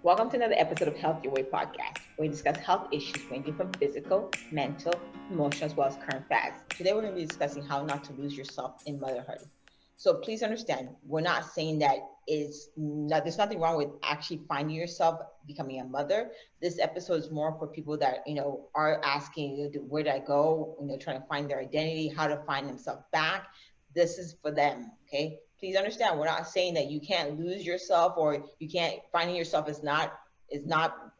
Welcome to another episode of Health Your Way podcast, where we discuss health issues ranging from physical, mental, emotional, as well as current facts. Today, we're going to be discussing how not to lose yourself in motherhood. So please understand, we're not saying that there's nothing wrong with actually finding yourself becoming a mother. This episode is more for people that, are asking, where did I go? Trying to find their identity, how to find themselves back. This is for them, okay? Please understand, we're not saying that you can't lose yourself or you can't finding yourself is not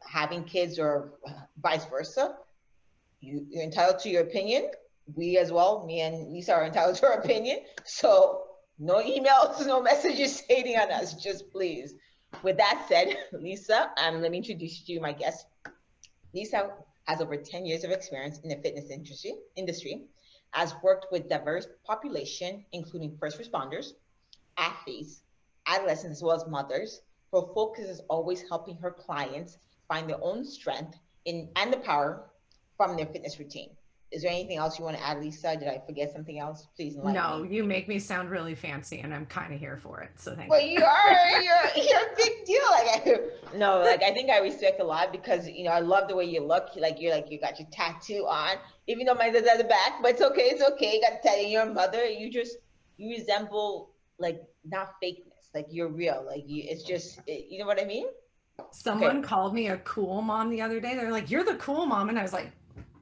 having kids or vice versa. You're entitled to your opinion. We as well, me and Lisa, are entitled to our opinion. So no emails, no messages hating on us, just please. With that said, Lisa, let me introduce you to my guest. Lisa has over 10 years of experience in the fitness industry, has worked with diverse population, including first responders, athletes, adolescents, as well as mothers. Her focus is always helping her clients find their own strength and the power from their fitness routine. Is there anything else you want to add, Lisa? Did I forget something else? Please enlighten No, me. you make me sound really fancy, and I'm kind of here for it. So thank Well, you. you're a big deal. I think I respect a lot because I love the way you look. You got your tattoo on, even though mine is at the back, but it's okay. It's okay. You got to tell your mother. You resemble like not fakeness. Like you're real. It's just you know what I mean. Someone Okay, called me a cool mom the other day. They're like, "You're the cool mom," and I was like,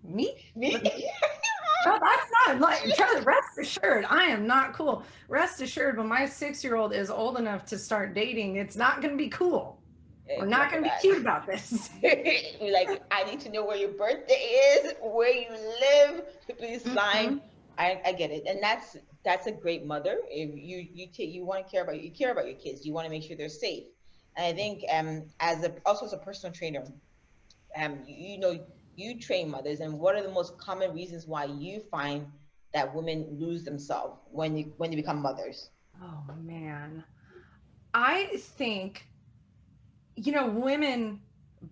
"Me? me. No, that's not like. Rest assured, I am not cool. Rest assured, when my 6-year-old is old enough to start dating, it's not going to be cool. We're not Look at going to be that. cute about this." Like, I need to know where your birthday is, where you live. Please sign. Mhm. I get it, and that's a great mother. If you want to care about your kids, you want to make sure they're safe. And I think as a personal trainer, you train mothers, and what are the most common reasons why you find that women lose themselves when they become mothers? Oh man, I think women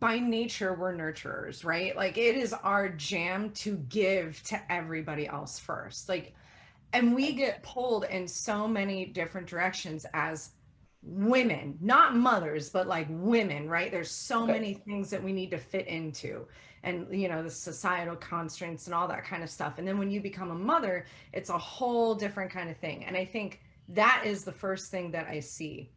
by nature we're nurturers, right? Like it is our jam to give to everybody else first. Like, and we Right. get pulled in so many different directions as women, not mothers, but like women, right? There's so Okay. many things that we need to fit into, and the societal constraints and all that kind of stuff. And then when you become a mother, it's a whole different kind of thing. And I think that is the first thing that I see,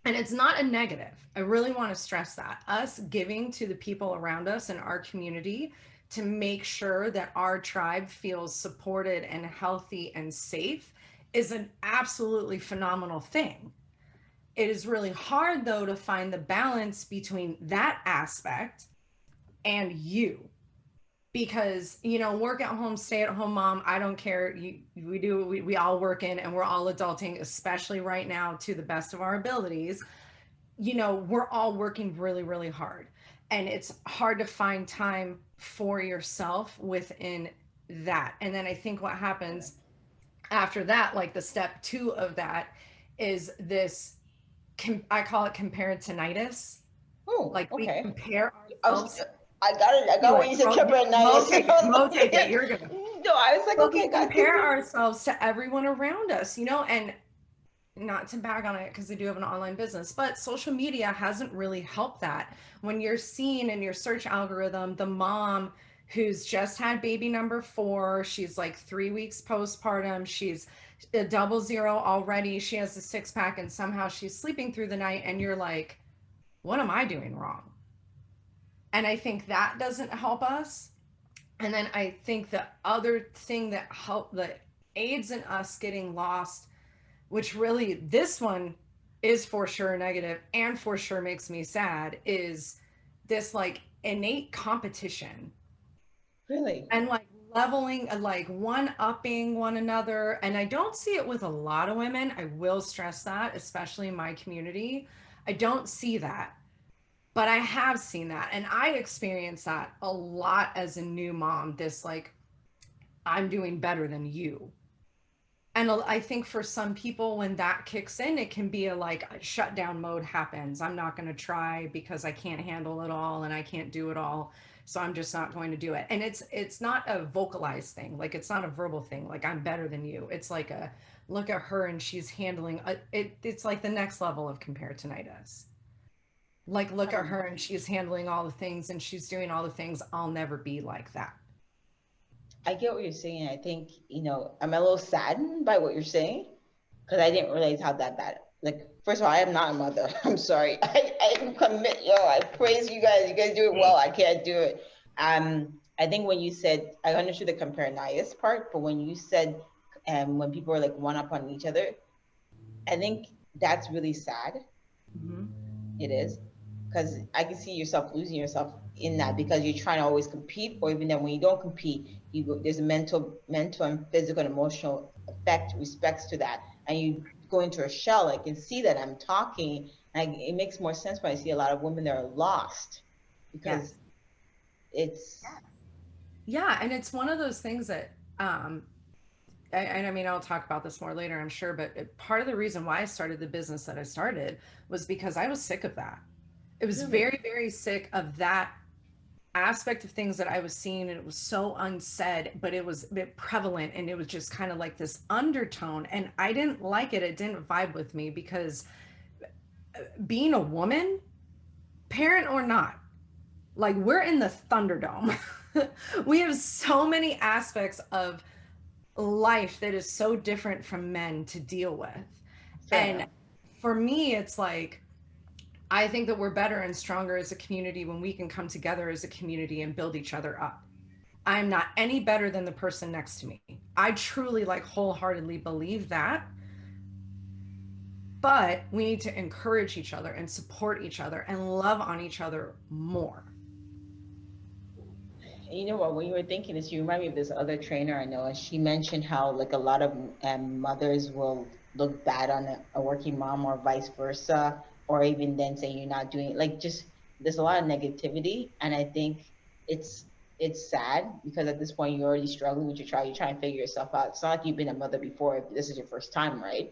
and it's not a negative. I really want to stress that. Us giving to the people around us in our community to make sure that our tribe feels supported and healthy and safe is an absolutely phenomenal thing. It is really hard, though, to find the balance between that aspect and you, because work at home, stay at home mom, I don't care, we all work in, and we're all adulting, especially right now, to the best of our abilities. We're all working really, really hard. And it's hard to find time for yourself within that. And then I think what happens after that, like the step two of that, is this, I call it comparisonitis. Oh, Like we okay. compare I was, ourselves. I got it. I Do got it. when you said Mo, Mo Cabernet. take it. Mo take it. You're good. No, I was like, But okay, we I got compare thinking. ourselves to everyone around us, and not to bag on it because I do have an online business, but social media hasn't really helped that. When you're seeing in your search algorithm the mom who's just had baby number 4, she's like 3 weeks postpartum, she's a 00 already, she has a 6-pack, and somehow she's sleeping through the night, and you're like, what am I doing wrong? And I think that doesn't help us. And then I think the other thing that aids in us getting lost, which really this one is for sure negative and for sure makes me sad, is this like innate competition Really? and like leveling, like one upping one another. And I don't see it with a lot of women. I will stress that, especially in my community. I don't see that, but I have seen that. And I experienced that a lot as a new mom. This like, I'm doing better than you. And I think for some people, when that kicks in, it can be a shutdown mode happens. I'm not going to try because I can't handle it all and I can't do it all. So I'm just not going to do it. And it's not a vocalized thing. Like it's not a verbal thing. Like I'm better than you. It's like a look at her and she's handling it. It's like the next level of comparisonitis. Like, look at her and she's handling all the things and she's doing all the things. I'll never be like that. I get what you're saying. I think, I'm a little saddened by what you're saying because I didn't realize how that bad. Like, first of all, I am not a mother. I'm sorry. I commit, I praise you guys. You guys do it well. I can't do it. I think when you said, I understood the compare nice part, but when you said, when people are like one up on each other, I think that's really sad. Mm-hmm. It is, because I can see yourself losing yourself in that because you're trying to always compete, or even then when you don't compete, there's a mental and physical and emotional effect respects to that, and you go into a shell. I can see that I'm talking, and it makes more sense when I see a lot of women that are lost because Yes. it's Yeah. And it's one of those things that, and I mean, I'll talk about this more later, I'm sure, but part of the reason why I started the business that I started was because I was sick of that. It was really very, very sick of that aspect of things that I was seeing, and it was so unsaid, but it was a bit prevalent, and it was just kind of like this undertone, and I didn't like it. It didn't vibe with me because being a woman, parent or not, like we're in the Thunderdome. We have so many aspects of life that is so different from men to deal with. fair And enough. for me, it's like, I think that we're better and stronger as a community when we can come together as a community and build each other up. I'm not any better than the person next to me. I truly, like, wholeheartedly believe that. But we need to encourage each other and support each other and love on each other more. You know what? When you were thinking this, you remind me of this other trainer I know, and she mentioned how like a lot of mothers will look bad on a working mom, or vice versa, or even then say you're not doing like just there's a lot of negativity, and I think it's it's sad because at this point you're already struggling with your child. You're trying to figure yourself out. It's not like you've been a mother before. If this is your first time, right?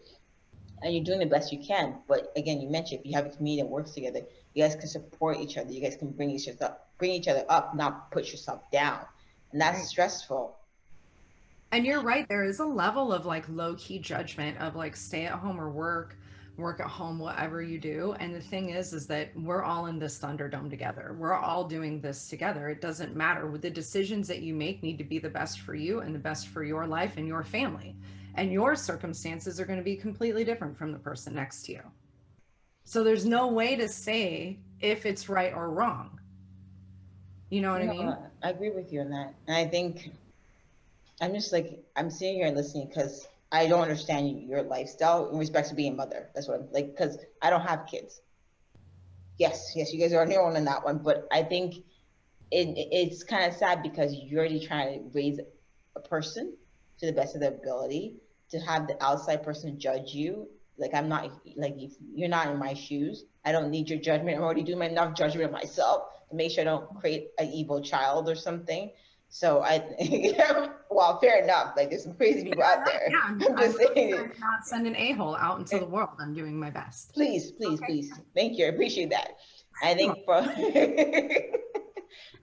And you're doing the best you can. But again, you mentioned if you have a community that works together, you guys can support each other. You guys can bring each other up, not put yourself down, and that's Right. stressful. And you're right, there is a level of like low key judgment of like stay at home or work at home, whatever you do. And the thing is that we're all in this Thunderdome together. We're all doing this together. It doesn't matter. The decisions that you make need to be the best for you and the best for your life and your family. And your circumstances are going to be completely different from the person next to you. So there's no way to say if it's right or wrong. You know what I No, mean? I agree with you on that, and I think I'm just like I'm sitting here listening because I don't understand your lifestyle in respect to being a mother. That's what I'm like because I don't have kids. Yes, yes, you guys are on your own on that one, but I think it's kind of sad because you're already trying to raise a person to the best of their ability to have the outside person judge you. Like I'm not like if you're not in my shoes, I don't need your judgment. I'm already doing enough judgment of myself to make sure I don't create an evil child or something. So I, well, fair enough. Like there's some crazy people out there. Yeah, I'm I'm just really saying trying to not send an a-hole out into the it. world. I'm doing my best. Please, please, Okay. please. Thank you. I appreciate that. I You're think for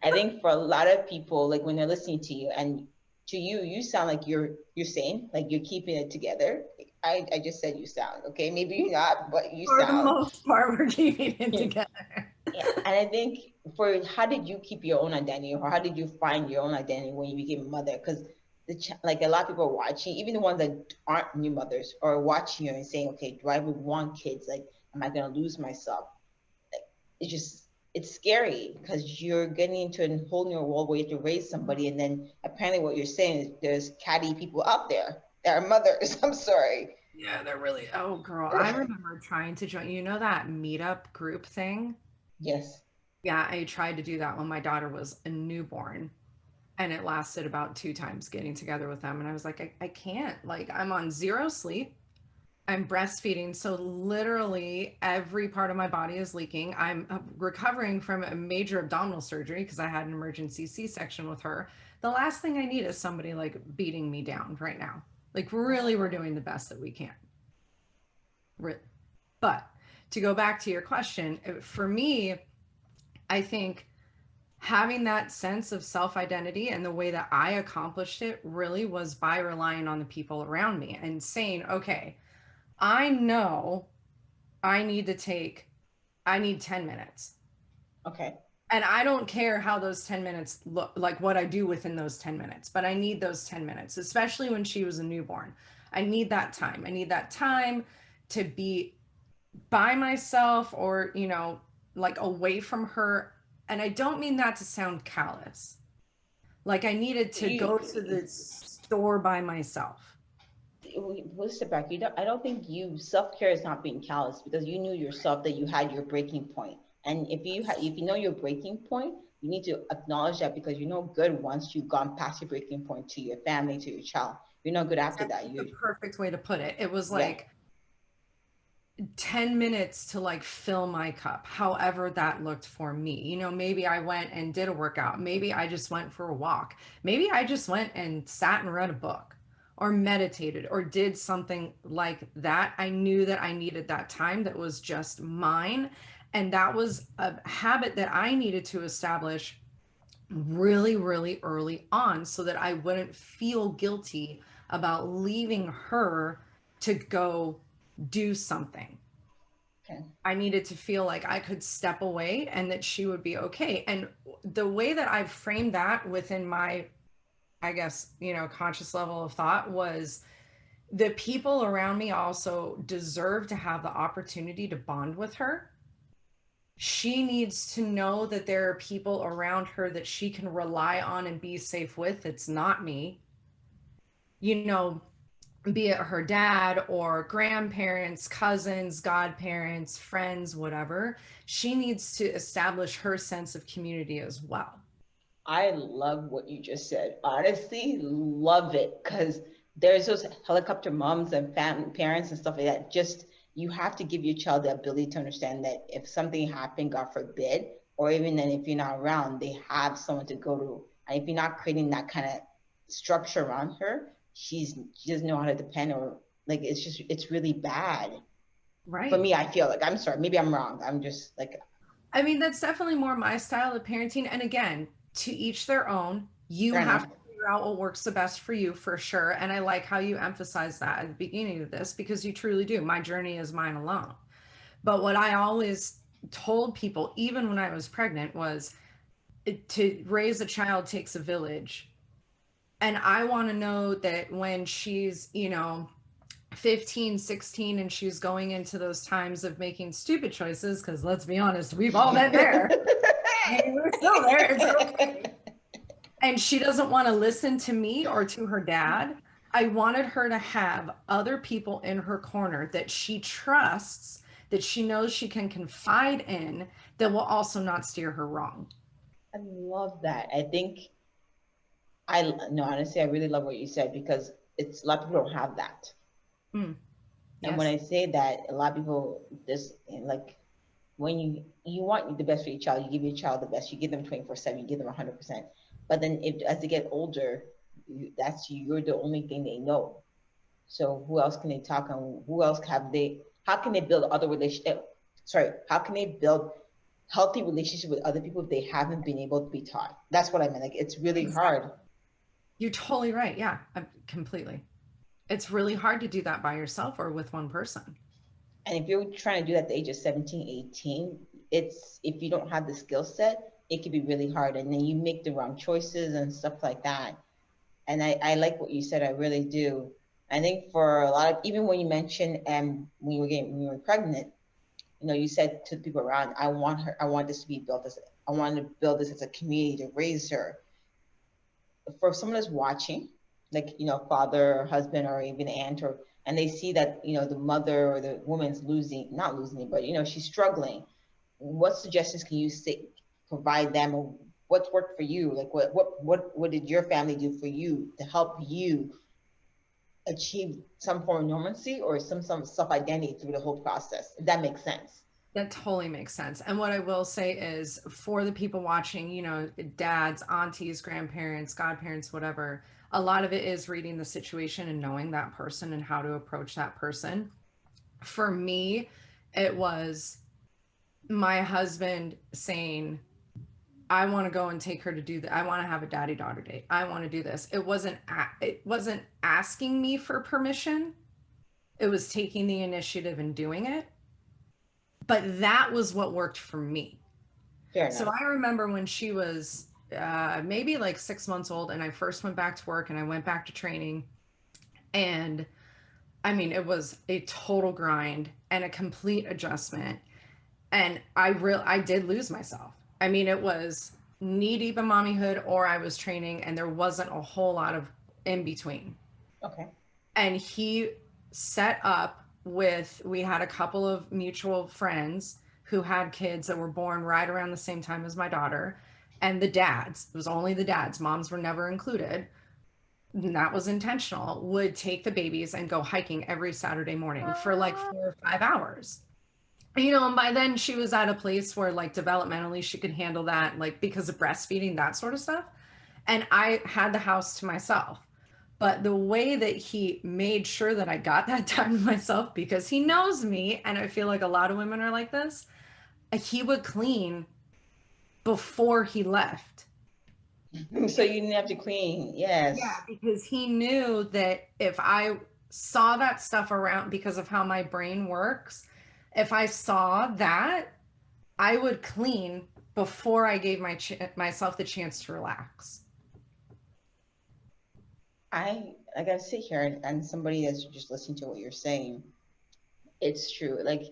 I think for a lot of people, like when they're listening to you and to you, you sound like you're sane, like you're keeping it together. I just said you sound, okay? Maybe you're not, but you for the sound. most part, we're keeping it together. Yeah. And I think for how did you keep your own identity, or how did you find your own identity when you became a mother? Because like a lot of people are watching, even the ones that aren't new mothers, are watching you and saying, okay, do I would want kids? Like, am I gonna lose myself? It's just it's scary because you're getting into a whole new world where you have to raise somebody, and then apparently what you're saying is there's catty people out there that are mothers. I'm sorry. Yeah, they're really. Oh, girl, I remember trying to join. You know that meetup group thing? Yes. Yeah, I tried to do that when my daughter was a newborn, and it lasted about two times getting together with them. And I was like, I can't. Like, I'm on zero sleep. I'm breastfeeding, so literally every part of my body is leaking. I'm recovering from a major abdominal surgery because I had an emergency C-section with her. The last thing I need is somebody like beating me down right now. Like, really, we're doing the best that we can. But to go back to your question, for me, I think having that sense of self identity and the way that I accomplished it really was by relying on the people around me and saying, okay, I know I need to take I need 10 minutes. Okay. And I don't care how those 10 minutes look, like what I do within those 10 minutes, but I need those 10 minutes, especially when she was a newborn. I need that time. I need that time to be by myself or, like away from her. And I don't mean that to sound callous. Like I needed to go to You, the store by myself. we'll step back. I don't think self care is not being callous because you knew yourself that you had your breaking point. And if you know your breaking point, you need to acknowledge that because you know good once you've gone past your breaking point to your family, to your child. You're not good after That's that. the perfect way to put it. It was Yeah. like 10 minutes to like fill my cup, however that looked for me. Maybe I went and did a workout. Maybe I just went for a walk. Maybe I just went and sat and read a book or meditated or did something like that. I knew that I needed that time that was just mine. And that was a habit that I needed to establish really, really early on so that I wouldn't feel guilty about leaving her to go do something. Okay. I needed to feel like I could step away and that she would be okay. And the way that I've framed that within my, I guess, conscious level of thought was the people around me also deserve to have the opportunity to bond with her. She needs to know that there are people around her that she can rely on and be safe with. It's not me. You know, be it her dad or grandparents, cousins, godparents, friends, whatever. She needs to establish her sense of community as well. I love what you just said. Honestly, love it because there's those helicopter moms and parents and stuff like that. Just you have to give your child the ability to understand that if something happened, God forbid, or even then if you're not around, they have someone to go to. And if you're not creating that kind of structure around her, she doesn't know how to depend or like it's really bad. For Right. me, I feel like I'm sorry, maybe I'm wrong. I'm just like I mean, that's definitely more my style of parenting. And again, to each their own. You fair have enough. to figure out what works the best for you for sure. And I like how you emphasize that at the beginning of this because you truly do. My journey is mine alone. But what I always told people, even when I was pregnant, was to raise a child takes a village. And I want to know that when she's, 15, 16, and she's going into those times of making stupid choices, because let's be honest, we've all been there. We're still there. It's okay. And she doesn't want to listen to me or to her dad. I wanted her to have other people in her corner that she trusts, that she knows she can confide in, that will also not steer her wrong. I love that. I think I no, honestly, I really love what you said because it's a lot of people don't have that. Mm, And when yes. I say that, a lot of people just like when you want the best for your child, you give your child the best. You give them 24/7. You give them 100%. But then if as they get older, you're the only thing they know. So who else can they talk on? Who else have they? How can they build other relationships? Sorry, how can they build healthy relationships with other people if they haven't been able to be taught? That's what I mean. Like it's really hard. Exactly. You're totally right. Yeah, completely. It's really hard to do that by yourself or with one person. And if you're trying to do that at the age of 17, 18, it's if you don't have the skill set, it can be really hard. And then you make the wrong choices and stuff like that. And I like what you said, I really do. I think for a lot of even when you mentioned when you were pregnant, you said to the people around, I want this to be built as I want to build this as a community to raise her. For someone that's watching, like father or husband or even aunt or and they see that the mother or the woman's not losing it, but she's struggling. What suggestions can you say provide them, or what's worked for you? Like what did your family do for you to help you achieve some form of normalcy or some self identity through the whole process? If that makes sense. That totally makes sense. And what I will say is for the people watching, dads, aunties, grandparents, godparents, whatever, a lot of it is reading the situation and knowing that person and how to approach that person. For me, it was my husband saying, I want to go and take her to do that. I want to have a daddy daughter date. I want to do this. It wasn't asking me for permission. It was taking the initiative and doing it. but that was what worked for me. Fair So enough. I remember when she was maybe like 6 months old, and I first went back to work and I went back to training. And I mean, it was a total grind and a complete adjustment. And I did lose myself. I mean, it was knee deep in mommyhood, or I was training, and there wasn't a whole lot of in between. Okay. And he set up with, we had a couple of mutual friends who had kids that were born right around the same time as my daughter, and the dads, it was only the dads, moms were never included, and that was intentional, would take the babies and go hiking every Saturday morning for like 4 or 5 hours. And by then she was at a place where like developmentally she could handle that, like because of breastfeeding, that sort of stuff. And I had the house to myself. But the way that he made sure that I got that time to myself, because he knows me, and I feel like a lot of women are like this, he would clean before he left. So you didn't have to clean. Yeah, Yes. because he knew that if I saw that stuff around, because of how my brain works, if I saw that, I would clean before I gave myself the chance to relax. I gotta sit here and somebody that's just listening to what you're saying, it's true. Like,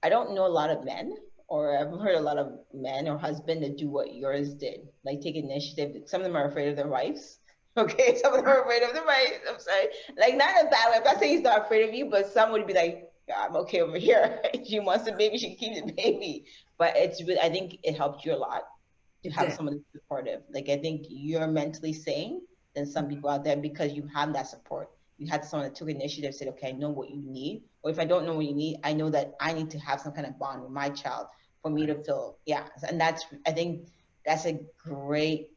I don't know a lot of men, or I've heard a lot of men or husband that do what yours did, like take initiative. Some of them are afraid of their wives. Okay, some of them are afraid of their wives. I'm sorry, like not in a bad way. I'm not saying he's not afraid of you, but some would be like, "Yeah, I'm okay over here. If she wants the baby, she can keep the baby." But it's really, I think it helped you a lot to It have did. someone that's supportive. Like I think you're mentally sane than some people out there because you have that support. You had someone that took initiative, said, "Okay, I know what you need, or if I don't know what you need, I know that I need to have some kind of bond with my child for me to feel, yeah." And that's, I think that's a great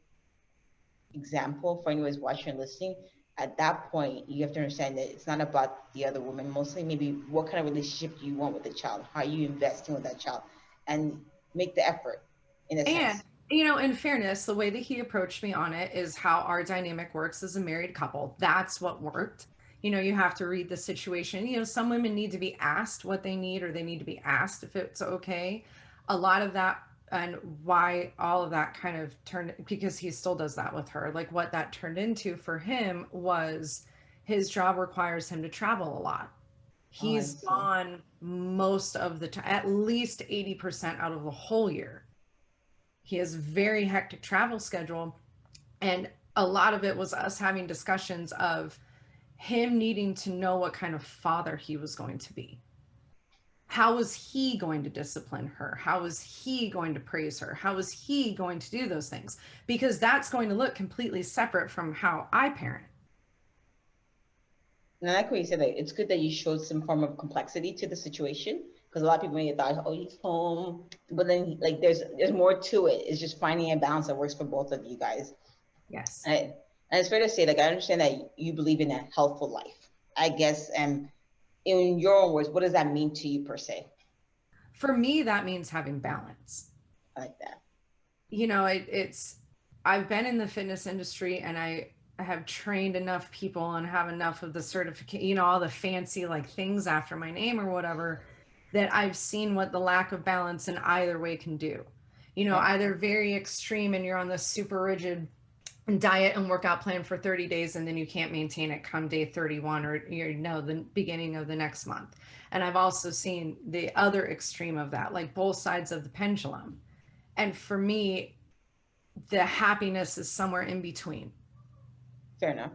example for anyone who's watching and listening. At that point, you have to understand that it's not about the other woman. Mostly, maybe what kind of relationship do you want with the child? How are you investing with that child, and make the effort, in a And, sense. in fairness, the way that he approached me on it is how our dynamic works as a married couple. That's what worked. You have to read the situation. Some women need to be asked what they need, or they need to be asked if it's okay. A lot of that, and why all of that kind of turned, because he still does that with her. Like what that turned into for him was his job requires him to travel a lot. Oh, I He's see. gone most of the time, at least 80% out of the whole year. He has very hectic travel schedule. And a lot of it was us having discussions of him needing to know what kind of father he was going to be. How was he going to discipline her? How was he going to praise her? How was he going to do those things? Because that's going to look completely separate from how I parent. And I like what you said, like it's good that you showed some form of complexity to the situation, because a lot of people may thought, "Oh, he's home," but then like there's more to it. It's just finding a balance that works for both of you guys. Yes. And it's fair to say, like I understand that you believe in a healthful life. I guess, in your own words, what does that mean to you per se? For me, that means having balance. I like that. It's, I've been in the fitness industry, and I have trained enough people and have enough of the certificate, all the fancy like things after my name or whatever, that I've seen what the lack of balance in either way can do. Okay. Either very extreme and you're on this super rigid diet and workout plan for 30 days, and then you can't maintain it come day 31, or the beginning of the next month. And I've also seen the other extreme of that, like both sides of the pendulum. And for me, the happiness is somewhere in between. Fair enough.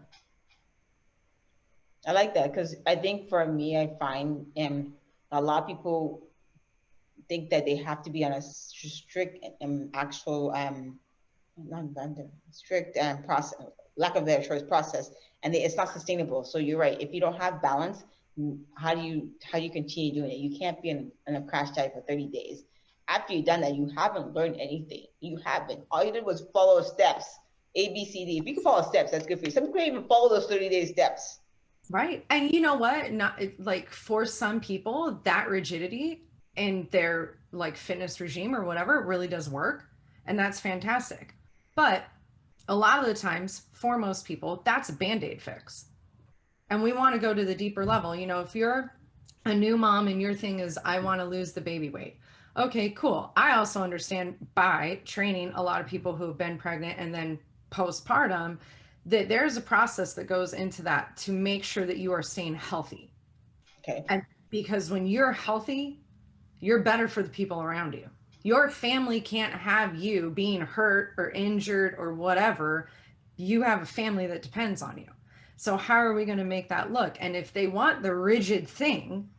I like that because I think for me, I find a lot of people think that they have to be on a strict actual not random, strict process, lack of their choice process, and it's not sustainable. So you're right. If you don't have balance, how do you continue doing it? You can't be in a crash diet for 30 days. After you've done that, you haven't learned anything. You haven't. All you did was follow steps, A, B, C, D. If you can follow steps, that's good for you. Some people even follow those 30-day steps. Right. And you know what? Not like, for some people, that rigidity in their like fitness regime or whatever really does work. And that's fantastic. But a lot of the times, for most people, that's a band-aid fix. And we want to go to the deeper level. If you're a new mom and your thing is, I want to lose the baby weight. Okay, cool. I also understand by training a lot of people who have been pregnant and then postpartum that there's a process that goes into that to make sure that you are staying healthy. Okay. And because when you're healthy, you're better for the people around you. Your family can't have you being hurt or injured or whatever. You have a family that depends on you. So, how are we going to make that look? And if they want the rigid thing,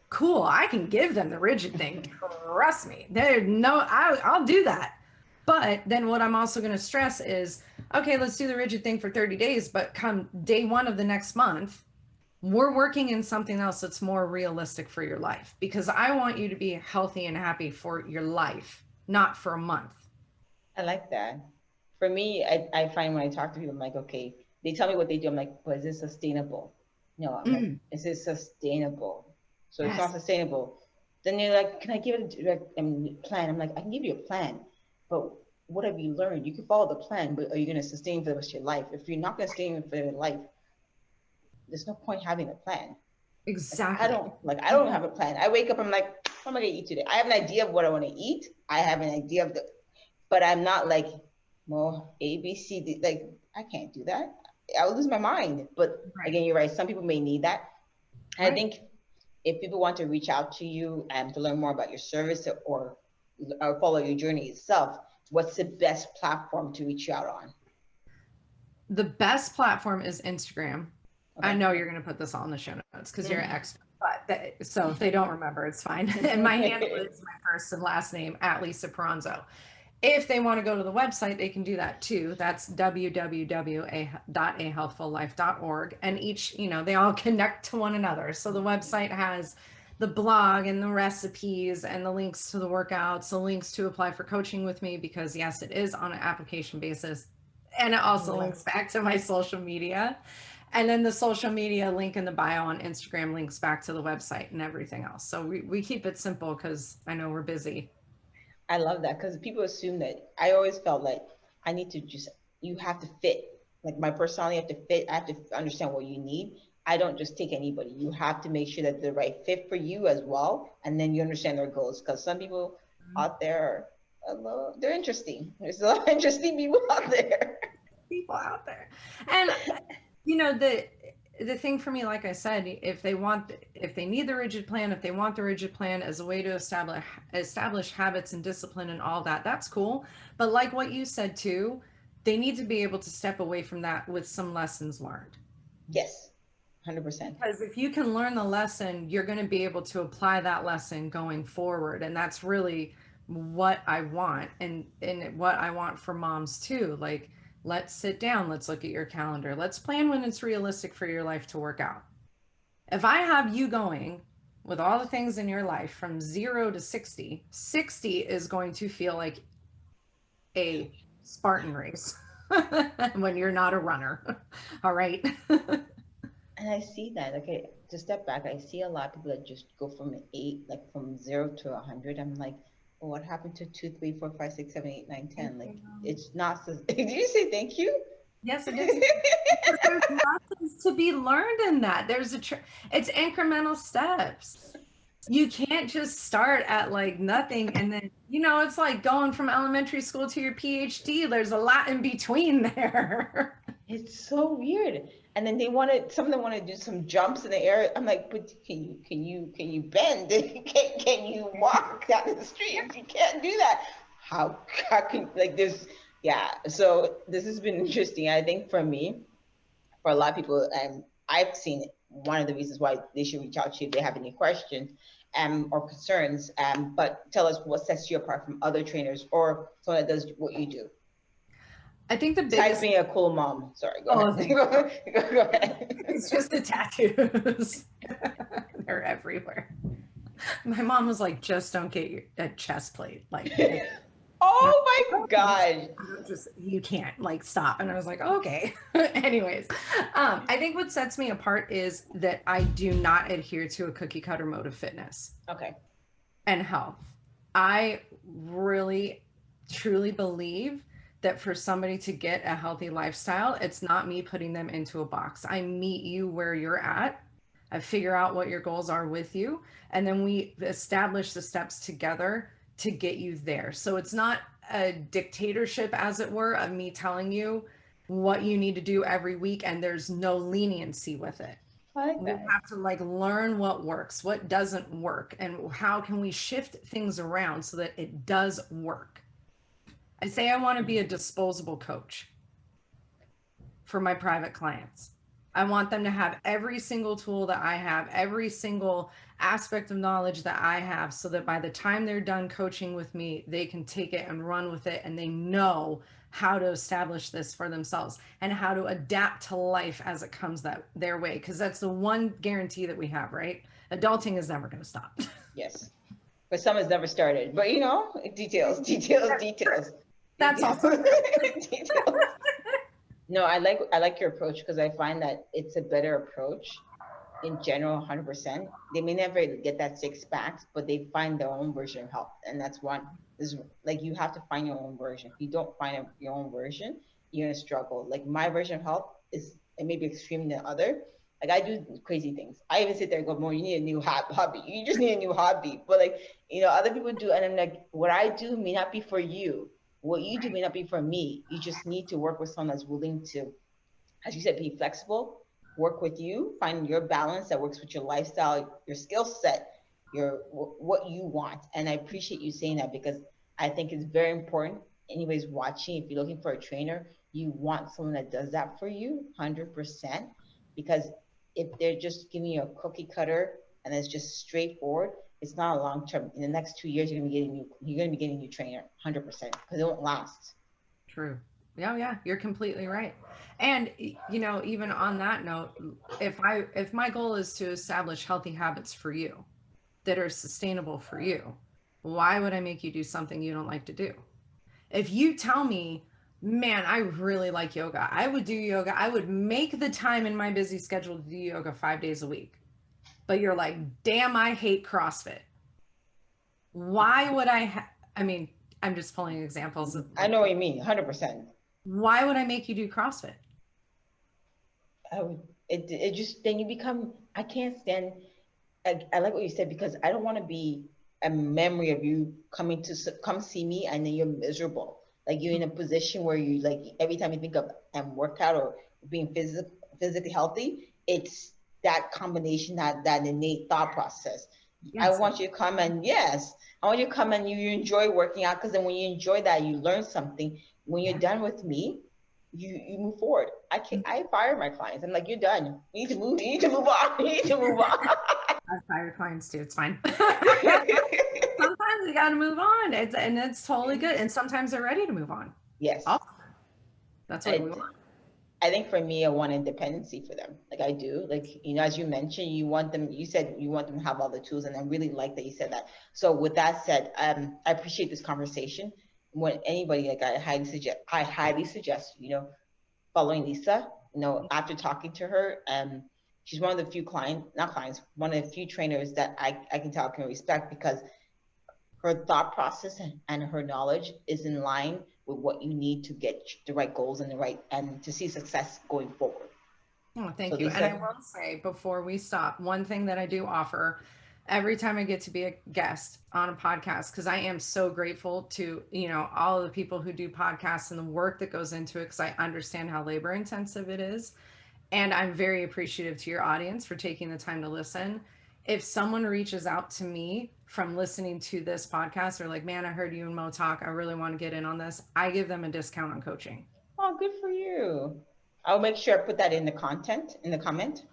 cool, I can give them the rigid thing. Trust me. I'll do that. But then what I'm also going to stress is, okay, let's do the rigid thing for 30 days, but come day one of the next month, we're working in something else that's more realistic for your life, because I want you to be healthy and happy for your life, not for a month. I like that. For me, I find when I talk to people, I'm like, okay, they tell me what they do. I'm like, but is this sustainable? No, I'm like, is this sustainable? So it's not Yes, sustainable. Then they're like, can I give it a direct plan? I'm like, I can give you a plan, but what have you learned? You can follow the plan, but are you going to sustain for the rest of your life? If you're not going to sustain for your life, there's no point having a plan. exactly. I don't have a plan. I wake up, I'm like, what am I gonna eat today? I have an idea of what I want to eat. I have an idea of but I'm not like, well, A, B, C, D. Like, I can't do that. I'll lose my mind. But Right. again, you're right. Some people may need that. And I Right. think if people want to reach out to you and to learn more about your service or follow your journey itself, what's the best platform to reach you out on? The best platform is Instagram. I Okay. know you're going to put this all in the show notes because you're an Mhm. expert. So if they don't remember, it's fine. And my handle is my first and last name at Lisa Peranzo. If they want to go to the website, they can do that too. That's www.ahealthfullife.org. And each, they all connect to one another. So the website has the blog and the recipes and the links to the workouts, the links to apply for coaching with me, because yes, it is on an application basis. And it also links back to my social media. And then the social media link in the bio on Instagram links back to the website and everything else. So we keep it simple because I know we're busy. I love that because people assume that I always felt like I need to just, you have to fit. Like my personality have to fit. I have to understand what you need. I don't just take anybody. You have to make sure that they're the right fit for you as well. And then you understand their goals. Because some people out there they're interesting. There's a lot of interesting people out there. People out there. And you know, the thing for me, like I said, if they need the rigid plan, if they want the rigid plan as a way to establish habits and discipline and all that, that's cool. But like what you said too, they need to be able to step away from that with some lessons learned. Yes, 100%. Because if you can learn the lesson, you're going to be able to apply that lesson going forward. And that's really what I want. And what I want for moms too. Like, let's sit down, let's look at your calendar, let's plan when it's realistic for your life to work out. If I have you going with all the things in your life from 0 to 60, 60 is going to feel like a Spartan race when you're not a runner. All right. And I see that. Okay, to step back, I see a lot of people that just go from an eight, like from 0 to 100. I'm like, well, what happened to 2, 3, 4, 5, 6, 7, 8, 9, 10? Like, it's not. Did you say thank you? Yes, it is. Because there's lessons to be learned in that. It's incremental steps. You can't just start at like nothing and then, it's like going from elementary school to your PhD. There's a lot in between there. It's so weird. And then some of them want to do some jumps in the air. I'm like, but can you bend? Can you walk down the street? If you can't do that, how can, like, this? Yeah. So this has been interesting. I think for me, for a lot of people, and I've seen one of the reasons why they should reach out to you if they have any questions or concerns. But tell us what sets you apart from other trainers or someone that does what you do. I think the Besides biggest being a cool mom. Sorry, go Oh, ahead. thank Go ahead. It's just the tattoos. They're everywhere. My mom was like, just don't get a chest plate. Like, Oh my God. just you can't like stop. And I was like, okay. Anyways, I think what sets me apart is that I do not adhere to a cookie cutter mode of fitness Okay. and health. I really truly believe that for somebody to get a healthy lifestyle, it's not me putting them into a box. I meet you where you're at. I figure out what your goals are with you, and then we establish the steps together to get you there. So it's not a dictatorship, as it were, of me telling you what you need to do every week, and there's no leniency with it. I like We that. have to like learn what works, what doesn't work, and how can we shift things around so that it does work. I say I want to be a disposable coach for my private clients. I want them to have every single tool that I have, every single aspect of knowledge that I have, so that by the time they're done coaching with me, they can take it and run with it, and they know how to establish this for themselves and how to adapt to life as it comes their way. Because that's the one guarantee that we have, right? Adulting is never going to stop. Yes. But some has never started. But details. That's also Details. No, I like your approach, because I find that it's a better approach in general. 100%. They may never get that 6 packs, but they find their own version of health, and that's one. Is like, you have to find your own version. If you don't find your own version, you're gonna struggle. Like, my version of health it may be extreme than other. Like, I do crazy things. I even sit there and go, "More, you need a new hobby. You just need a new hobby." But like, other people do, and I'm like, what I do may not be for you. What you do may not be for me. You just need to work with someone that's willing to, as you said, be flexible, work with you, find your balance that works with your lifestyle, your skill set, what you want. And I appreciate you saying that, because I think it's very important. Anyways, watching, if you're looking for a trainer, you want someone that does that for you 100%, because if they're just giving you a cookie cutter and it's just straightforward, it's not a long term. In the next 2 years, you're gonna be getting a new trainer 100%, because it won't last. true. Yeah, you're completely right. And even on that note, if my goal is to establish healthy habits for you that are sustainable for you, why would I make you do something you don't like to do? If you tell me, man, I really like yoga, I would do yoga. I would make the time in my busy schedule to do yoga 5 days a week. But you're like, damn, I hate CrossFit. Why would I mean, I'm just pulling examples of, I know what you mean, 100%. Why would I make you do CrossFit? It just, then you become, I can't stand, I like what you said, because I don't want to be a memory of you come see me and then you're miserable. Like, you're in a position where you, like, every time you think of workout or being physically healthy, it's that combination, that innate thought process. Yes. I want you to come and you enjoy working out, because then when you enjoy that, you learn something. When you're done with me, you move forward. I fire my clients. I'm like, you're done. You need to move on. I fire clients too. It's fine. Sometimes you got to move on. It's totally good. And sometimes they're ready to move on. Yes. Awesome. That's what we want. I think for me, I want independency for them. Like, I do. Like, as you mentioned, you said you want them to have all the tools, and I really like that you said that. So with that said, I appreciate this conversation. When anybody, like, I highly suggest, following Lisa, after talking to her, she's one of the few one of the few trainers that I can tell I can respect, because her thought process and her knowledge is in line with what you need to get the right goals and to see success going forward. Oh, thank you. And I will say, before we stop, one thing that I do offer every time I get to be a guest on a podcast, because I am so grateful to, all of the people who do podcasts and the work that goes into it, because I understand how labor intensive it is. And I'm very appreciative to your audience for taking the time to listen. If someone reaches out to me from listening to this podcast, or like, man, I heard you and Mo talk, I really want to get in on this, I give them a discount on coaching. Oh, good for you. I'll make sure I put that in the comment.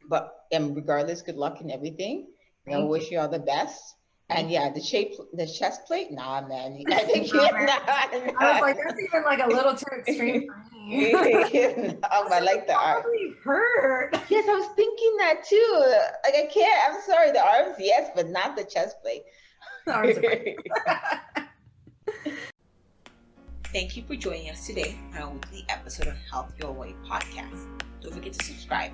But regardless, good luck in everything. I wish you all the best. And yeah, the chest plate, nah, man. I think I was like, that's even like a little too extreme for me. I like the arms. Hurt. Yes, I was thinking that too. Like, I can't. I'm sorry, the arms, yes, but not the chest plate. The arms Thank you for joining us today on our weekly episode of Health Your Way podcast. Don't forget to subscribe,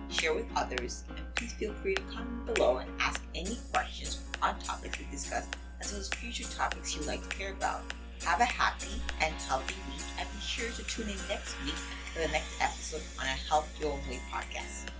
share with others, and please feel free to comment below and ask any questions on topics we discussed, as well as future topics you'd like to hear about. Have a happy and healthy week, and be sure to tune in next week for the next episode on our Health Your Way podcast.